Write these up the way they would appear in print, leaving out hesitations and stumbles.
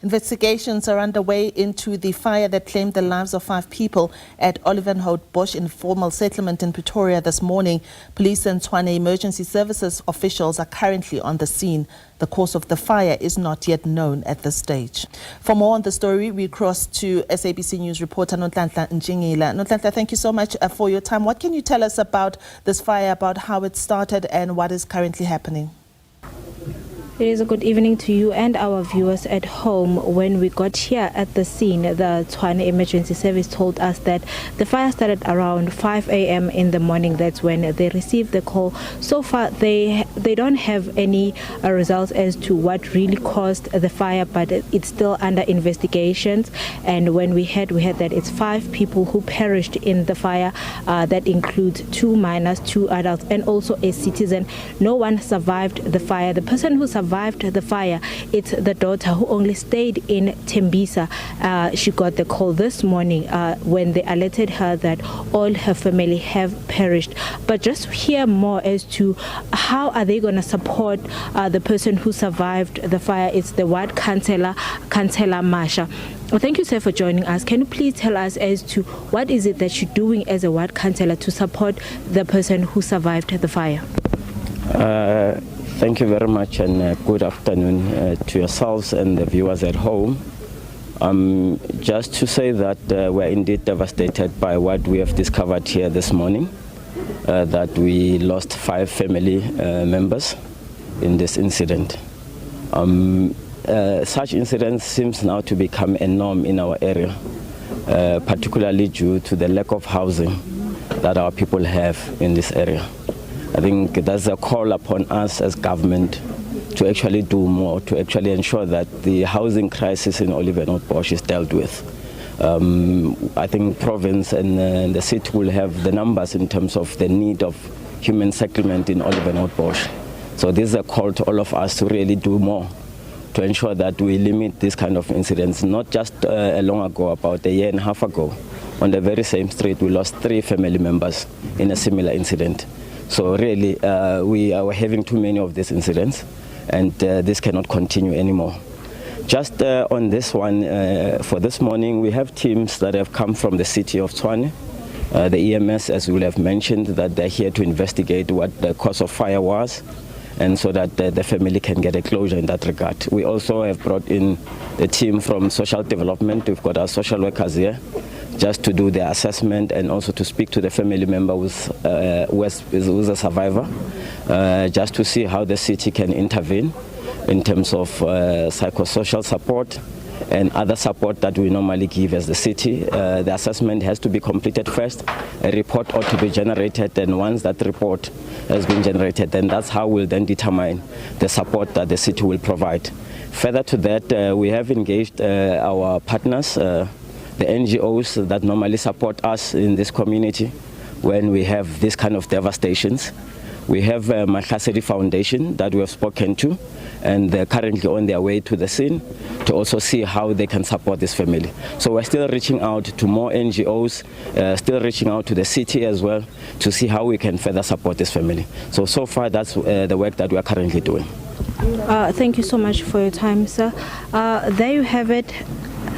Investigations are underway into the fire that claimed the lives of 5 people at Olievenhoutbosch informal settlement in Pretoria this morning. Police and Tshwane Emergency Services officials are currently on the scene. The cause of the fire is not yet known at this stage. For more on the story, we cross to SABC News reporter Nonhlanhla Njingila. Nonhlanhla, thank you so much for your time. What can you tell us about this fire, about how it started and what is currently happening? It is a good evening to you and our viewers at home. When we got here at the scene, the Tshwane Emergency Service told us that the fire started around 5 a.m. in the morning. That's when they received the call. So far, they don't have any results as to what really caused the fire, but it's still under investigations. And when we heard that it's 5 people who perished in the fire. That includes 2 minors, 2 adults, and also a citizen. No one survived the fire. The person who survived the fire, it's the daughter who only stayed in Tembisa. She got the call this morning when they alerted her that all her family have perished. But just to hear more as to how are they going to support the person who survived the fire, it's the ward councillor, Councillor Masha. Well, thank you, sir, for joining us. Can you please tell us as to what is it that you're doing as a ward councillor to support the person who survived the fire? Thank you very much, and good afternoon to yourselves and the viewers at home. Just to say that we're indeed devastated by what we have discovered here this morning, that we lost 5 family members in this incident. Such incidents seems now to become a norm in our area, particularly due to the lack of housing that our people have in this area. I think there's a call upon us as government to actually do more, to actually ensure that the housing crisis in Olievenhoutbosch is dealt with. I think province and the city will have the numbers in terms of the need of human settlement in Olievenhoutbosch. So this is a call to all of us to really do more to ensure that we limit this kind of incidents. Not just long ago, about a year and a half ago, on the very same street, we lost 3 family members in a similar incident. So really, we are having too many of these incidents, and this cannot continue anymore. Just on this one, for this morning, we have teams that have come from the city of Tshwane. The EMS, as we will have mentioned, that they're here to investigate what the cause of fire was, and so that the family can get a closure in that regard. We also have brought in the team from social development. We've got our social workers here, just to do the assessment and also to speak to the family member who's a survivor, just to see how the city can intervene in terms of psychosocial support and other support that we normally give as the city. The assessment has to be completed first, a report ought to be generated, and once that report has been generated, then that's how we'll then determine the support that the city will provide. Further to that, we have engaged our partners, the NGOs that normally support us in this community when we have this kind of devastations. We have Mahlasedi Foundation that we have spoken to, and they're currently on their way to the scene to also see how they can support this family. So we're still reaching out to more NGOs, still reaching out to the city as well to see how we can further support this family. So far that's the work that we are currently doing. Thank you so much for your time, sir. There you have it.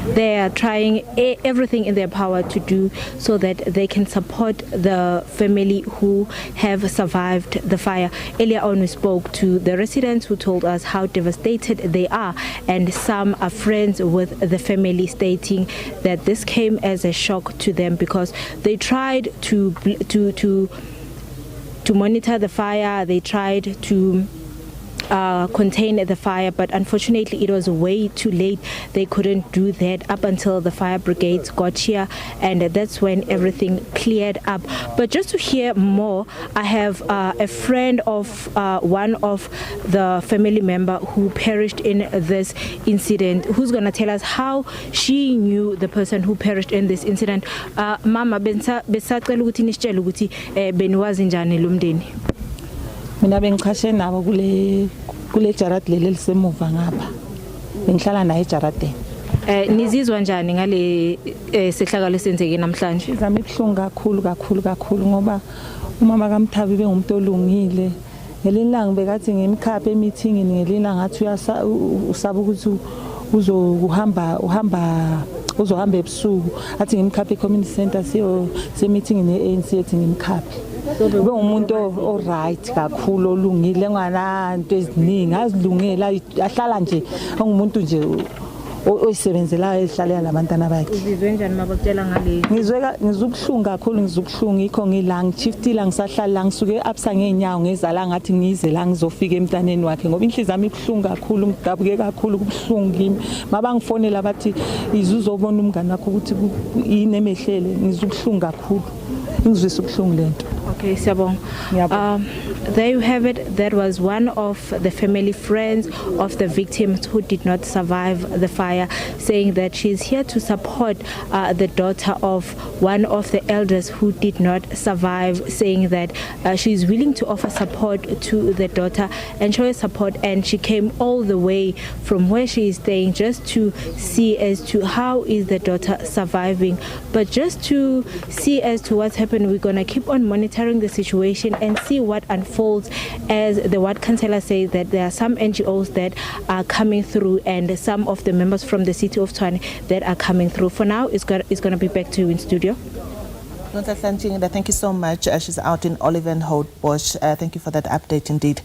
They are trying everything in their power to do so that they can support the family who have survived the fire. Earlier on, we spoke to the residents who told us how devastated they are, and some are friends with the family, stating that this came as a shock to them because they tried to monitor the fire, they tried to contain the fire, but unfortunately it was way too late. They couldn't do that up until the fire brigades got here, and that's when everything cleared up. But just to hear more, I have a friend of one of the family member who perished in this incident, who's going to tell us how she knew the person who perished in this incident. Mama, besacela ukuthi nisitshele ukuthi beniwazi njani lo mndeni? Mina bengichashe nabo kule jarat leli lisemuva ngapha. Bengihlala naye ejaradeni. Nizizwa njani ngale sehlakalo senzeke namhlanje? Izami ibhlungu kakhulu ngoba umama kaMthabi bengumuntu olungile. Ngelinanga bekathi ngimkhaphe emithingini, ngelinanga ngathi usaba ukuthi uzohamba ebusuku athi ngimkhaphe e-community center se-meeting ne-ANC ethi ngimkhaphe. Ube umuntu o-right kakhulu olungile engananto eziningi azilungela ahlala nje ongumuntu nje oyisebenzelayo ehlalela labantwana bakhe. Uzizwe njani mabakutshela ngale? Ngizubuhlungu kakhulu ngizubuhlungu ikho ngila ngishiftila ngisahlala ngisuke absa ngeenyawo ngezala ngathi ngize la ngizofika emntaneni wakhe ngoba inhliziyo yami ibuhlungu kakhulu ngidabuke kakhulu kubuhlungu kimi. Mabangifonela bathi izuzobona umngane wakho ukuthi yini emehlele ngizubuhlungu kakhulu. Ngizwisa ubuhlungu lento. Okay, Siyabong. There you have it. That was one of the family friends of the victims who did not survive the fire, saying that she's here to support the daughter of one of the elders who did not survive, saying that she's willing to offer support to the daughter and show her support, and she came all the way from where she is staying just to see as to how is the daughter surviving. But just to see as to what's happened, we're going to keep on monitoring the situation and see what unfolds, as the ward councillor says that there are some NGOs that are coming through and some of the members from the city of Tshwane that are coming through. For now, it's going to be back to you in studio. Thank you so much. She's out in Olievenhoutbosch. Thank you for that update indeed.